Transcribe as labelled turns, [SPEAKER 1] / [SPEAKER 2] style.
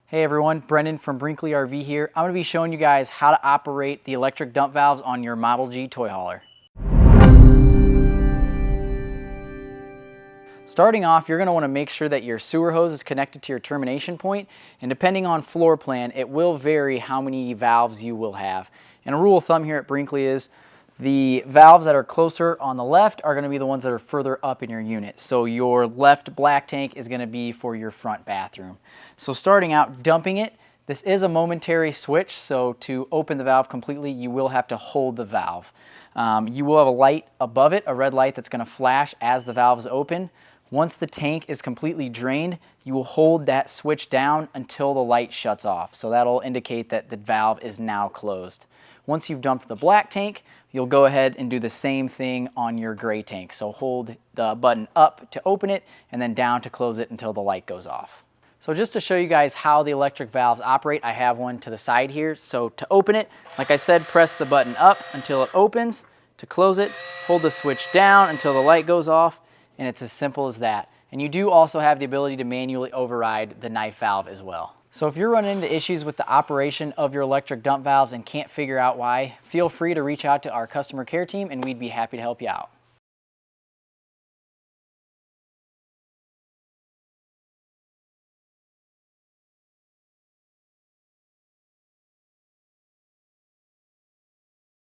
[SPEAKER 1] Hey everyone, Brendan from Brinkley RV here. I'm going to be showing you guys how to operate the electric dump valves on your Model G toy hauler. Starting off, you're going to want to make sure that your sewer hose is connected to your termination point, and depending on floor plan, it will vary how many valves you will have. And a rule of thumb here at Brinkley is the valves that are closer on the left are going to be the ones that are further up in your unit. So your left black tank is going to be for your front bathroom. So starting out, dumping it, this is a momentary switch, so to open the valve completely, you will have to hold the valve. You will have a light above it, a red light that's going to flash as the valve is open. Once the tank is completely drained, you will hold that switch down until the light shuts off. So that'll indicate that the valve is now closed. Once you've dumped the black tank, you'll go ahead and do the same thing on your gray tank. So hold the button up to open it and then down to close it until the light goes off. So just to show you guys how the electric valves operate, I have one to the side here. So to open it, like I said, press the button up until it opens. To close it, hold the switch down until the light goes off, and it's as simple as that. And you do also have the ability to manually override the knife valve as well. So if you're running into issues with the operation of your electric dump valves and can't figure out why, feel free to reach out to our customer care team and we'd be happy to help you out.